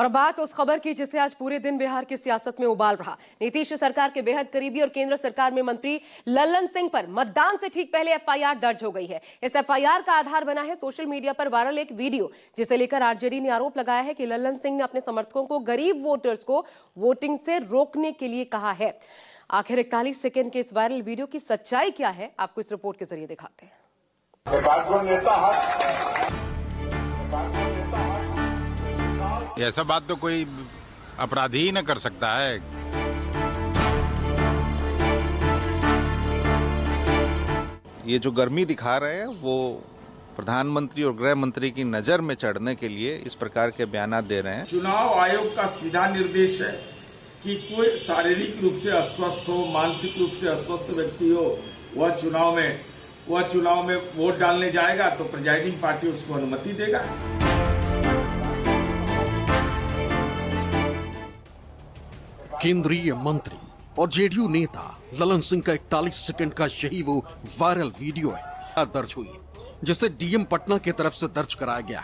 और बात उस खबर की जिसे आज पूरे दिन बिहार की सियासत में उबाल रहा। नीतीश सरकार के बेहद करीबी और केंद्र सरकार में मंत्री लल्लन सिंह पर मतदान से ठीक पहले एफआईआर दर्ज हो गई है। इस एफआईआर का आधार बना है सोशल मीडिया पर वायरल एक वीडियो, जिसे लेकर आरजेडी ने आरोप लगाया है कि लल्लन सिंह ने अपने समर्थकों को गरीब वोटर्स को वोटिंग से रोकने के लिए कहा है। आखिर 41 सेकेंड के इस वायरल वीडियो की सच्चाई क्या है, आपको इस रिपोर्ट के जरिए दिखाते हैं। ऐसा बात तो कोई अपराधी ही न कर सकता है। ये जो गर्मी दिखा रहे हैं वो प्रधानमंत्री और गृह मंत्री की नजर में चढ़ने के लिए इस प्रकार के बयान दे रहे हैं। चुनाव आयोग का सीधा निर्देश है कि कोई शारीरिक रूप से अस्वस्थ हो, मानसिक रूप से अस्वस्थ व्यक्ति हो, वह चुनाव में वोट डालने जाएगा तो प्रिजाइडिंग पार्टी उसको अनुमति देगा। केंद्रीय मंत्री और जेडीयू नेता ललन सिंह का 41 सेकंड का यही वो वायरल वीडियो है दर्ज हुई, जिसे डीएम पटना की तरफ से दर्ज कराया गया।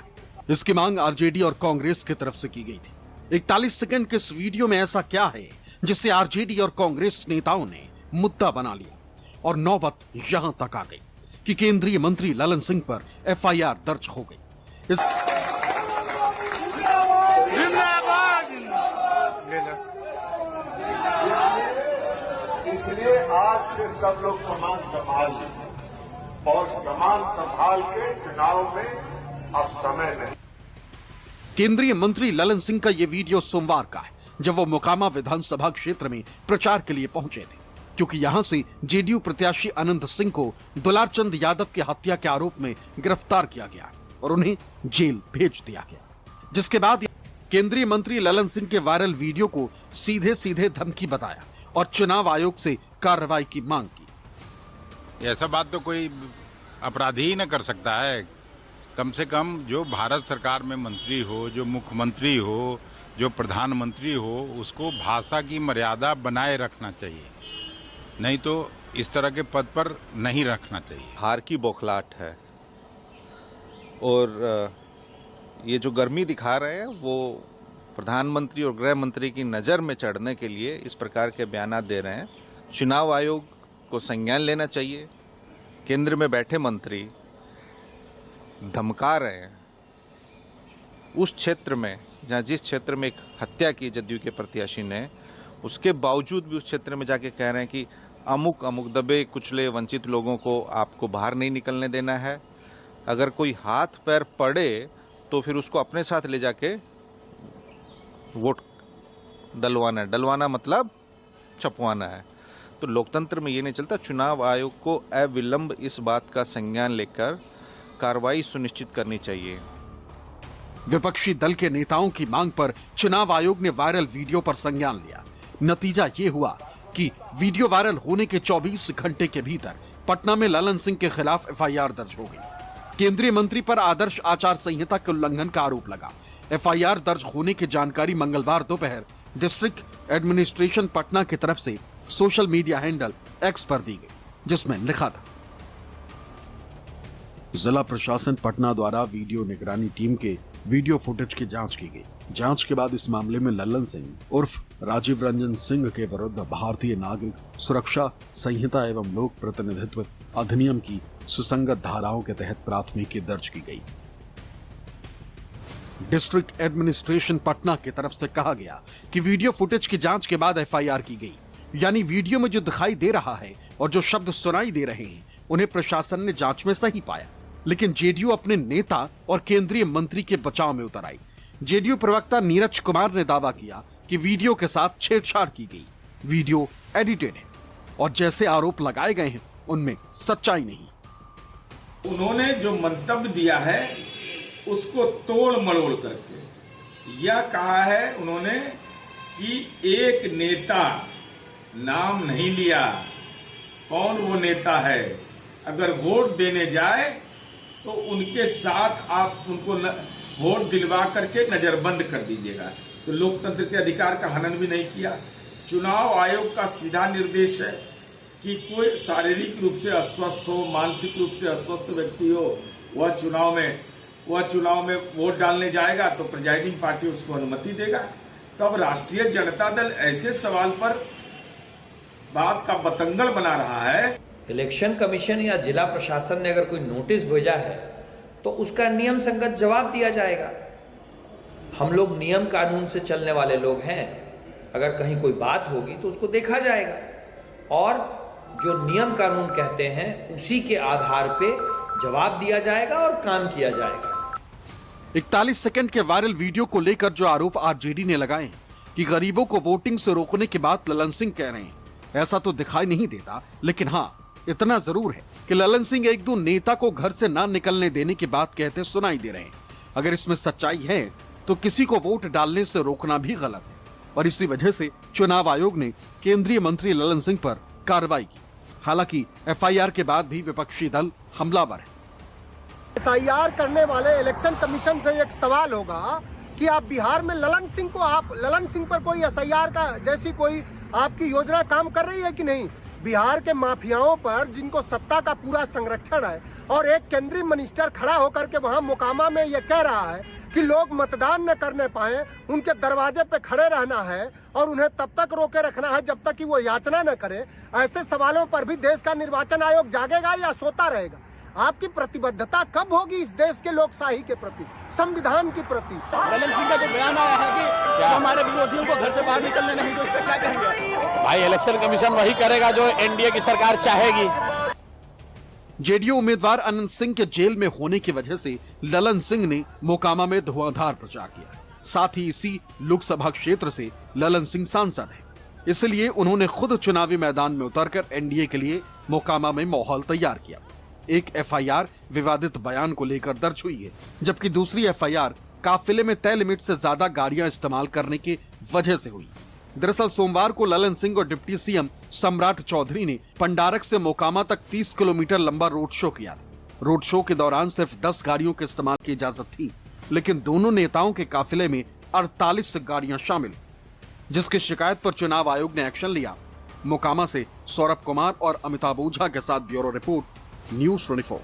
इसकी मांग आरजेडी और कांग्रेस की तरफ से की गई थी। 41 सेकंड के इस वीडियो में ऐसा क्या है जिससे आरजेडी और कांग्रेस नेताओं ने मुद्दा बना लिया और नौबत यहां तक आ गई कि केंद्रीय मंत्री ललन सिंह पर एफआईआर दर्ज हो गई। इसलिए आज से सब लोग कमान संभाल और कमान संभाल के चुनाव में अब समय नहीं। केंद्रीय मंत्री ललन सिंह का यह वीडियो सोमवार का है, जब वो मोकामा विधानसभा क्षेत्र में प्रचार के लिए पहुंचे थे, क्योंकि यहां से जेडीयू प्रत्याशी अनंत सिंह को दुलारचंद यादव की हत्या के आरोप में गिरफ्तार किया गया और उन्हें जेल भेज दिया गया। जिसके बाद केंद्रीय मंत्री ललन सिंह के वायरल वीडियो को सीधे सीधे धमकी बताया और चुनाव आयोग से कार्रवाई की मांग की। ऐसा बात तो कोई अपराधी ही न कर सकता है। कम से कम जो भारत सरकार में मंत्री हो, जो मुख्यमंत्री हो, जो प्रधानमंत्री हो, उसको भाषा की मर्यादा बनाए रखना चाहिए, नहीं तो इस तरह के पद पर नहीं रखना चाहिए। हार की बौखलाहट है और ये जो गर्मी दिखा रहे हैं वो प्रधानमंत्री और गृह मंत्री की नजर में चढ़ने के लिए इस प्रकार के बयान दे रहे हैं। चुनाव आयोग को संज्ञान लेना चाहिए। केंद्र में बैठे मंत्री धमका रहे हैं उस क्षेत्र में जिस क्षेत्र में एक हत्या की जदयू के प्रत्याशी ने, उसके बावजूद भी उस क्षेत्र में जाके कह रहे हैं कि अमुक अमुक दबे कुचले वंचित लोगों को आपको बाहर नहीं निकलने देना है। अगर कोई हाथ पैर पड़े तो फिर उसको अपने साथ ले जाके वोट डलवाना है। डलवाना मतलब छपवाना है। तो लोकतंत्र में ये नहीं चलता। चुनाव आयोग को अविलंब इस बात का संज्ञान लेकर कार्रवाई सुनिश्चित करनी चाहिए। विपक्षी दल के नेताओं की मांग पर चुनाव आयोग ने वायरल वीडियो पर संज्ञान लिया। नतीजा ये हुआ कि वीडियो वायरल होने के 24 घंटे के भीतर पटना में ललन सिंह के खिलाफ एफआईआर दर्ज हो गई। केंद्रीय मंत्री पर आदर्श आचार संहिता के उल्लंघन का आरोप लगा। एफआईआर दर्ज होने की जानकारी मंगलवार दोपहर डिस्ट्रिक्ट एडमिनिस्ट्रेशन पटना की तरफ से सोशल मीडिया हैंडल एक्स पर दी गई, जिसमें लिखा था, जिला प्रशासन पटना द्वारा वीडियो निगरानी टीम के वीडियो फुटेज की जांच की गई। जांच के बाद इस मामले में लल्लन सिंह उर्फ राजीव रंजन सिंह के विरुद्ध भारतीय नागरिक सुरक्षा संहिता एवं लोक प्रतिनिधित्व अधिनियम की सुसंगत धाराओं के तहत प्राथमिकी दर्ज की गई। डिस्ट्रिक्ट एडमिनिस्ट्रेशन पटना की तरफ से कहा गया कि वीडियो फुटेज की जांच के बाद एफआईआर की गई। यानी वीडियो में जो दिखाई दे रहा है और जो शब्द सुनाई दे रहे हैं उन्हें प्रशासन ने जांच में सही पाया, लेकिन जेडीयू अपने नेता और केंद्रीय मंत्री के बचाव में उतर आई। जेडीयू प्रवक्ता नीरज कुमार ने दावा किया कि वीडियो के साथ छेड़छाड़ की गई, वीडियो एडिटेड है और जैसे आरोप लगाए गए हैं उनमें सच्चाई नहीं। उन्होंने जो मंतव्य दिया है उसको तोड़ मरोड़ करके यह कहा है उन्होंने कि एक नेता, नाम नहीं लिया, कौन वो नेता है, अगर वोट देने जाए तो उनके साथ आप उनको वोट दिलवा करके नजरबंद कर दीजिएगा। तो लोकतंत्र के अधिकार का हनन भी नहीं किया। चुनाव आयोग का सीधा निर्देश है कि कोई शारीरिक रूप से अस्वस्थ हो, मानसिक रूप से अस्वस्थ व्यक्ति हो, वह वह चुनाव में वोट डालने जाएगा तो प्रिजाइडिंग पार्टी उसको अनुमति देगा। तो अब राष्ट्रीय जनता दल ऐसे सवाल पर बात का बतंगड़ बना रहा है। इलेक्शन कमीशन या जिला प्रशासन ने अगर कोई नोटिस भेजा है तो उसका नियम संगत जवाब दिया जाएगा। हम लोग नियम कानून से चलने वाले लोग हैं, अगर कहीं कोई बात होगी तो उसको देखा जाएगा और जो नियम कानून कहते हैं उसी के आधार पे जवाब दिया जाएगा और काम किया जाएगा। 41 सेकंड के वायरल वीडियो को लेकर जो आरोप आरजेडी ने लगाए कि गरीबों को वोटिंग से रोकने की बात ललन सिंह कह रहे हैं, ऐसा तो दिखाई नहीं देता। लेकिन हाँ, इतना जरूर है कि ललन सिंह एक दो नेता को घर से ना निकलने देने की बात कहते सुनाई दे रहे हैं। अगर इसमें सच्चाई है तो किसी को वोट डालने से रोकना भी गलत है और इसी वजह से चुनाव आयोग ने केंद्रीय मंत्री ललन सिंह पर कार्रवाई की। हालांकि एफआईआर के बाद भी विपक्षी दल हमलावर है। एसआईआर करने वाले इलेक्शन कमीशन से एक सवाल होगा कि आप बिहार में ललन सिंह पर कोई एसआईआर का जैसी कोई आपकी योजना काम कर रही है कि नहीं? बिहार के माफियाओं पर जिनको सत्ता का पूरा संरक्षण है और एक केंद्रीय मिनिस्टर खड़ा होकर के वहां मोकामा में ये कह रहा है कि लोग मतदान न करने पाए, उनके दरवाजे पे खड़े रहना है और उन्हें तब तक रोके रखना है जब तक कि वो याचना न करे। ऐसे सवालों पर भी देश का निर्वाचन आयोग जागेगा या सोता रहेगा? आपकी प्रतिबद्धता कब होगी इस देश के लोकशाही के प्रति, संविधान के प्रति? ललन सिंह का जो बयान आया है कि हमारे विरोधियों को घर से बाहर निकलने नहीं दो, इस पर क्या कहेंगे? भाई इलेक्शन कमीशन वही करेगा जो एनडीए की सरकार चाहेगी। जेडीयू उम्मीदवार अनंत सिंह के जेल में होने की वजह से ललन सिंह ने मोकामा में धुआंधार प्रचार किया। साथ ही इसी लोकसभा क्षेत्र से ललन सिंह सांसद है, इसलिए उन्होंने खुद चुनावी मैदान में उतरकर एनडीए के लिए मोकामा में माहौल तैयार किया। एक एफआईआर विवादित बयान को लेकर दर्ज हुई है, जबकि दूसरी एफआईआर काफिले में तय लिमिट से ज्यादा गाड़ियां इस्तेमाल करने की वजह से हुई। दरअसल सोमवार को ललन सिंह और डिप्टी सीएम सम्राट चौधरी ने पंडारक से मोकामा तक 30 किलोमीटर लंबा रोड शो किया था। रोड शो के दौरान सिर्फ 10 गाड़ियों के इस्तेमाल की इजाजत थी, लेकिन दोनों नेताओं के काफिले में 48 गाड़ियां शामिल, जिसकी शिकायत पर चुनाव आयोग ने एक्शन लिया। मोकामा से सौरभ कुमार और अमिताभ ओझा के साथ ब्यूरो रिपोर्ट, न्यूज़ 24।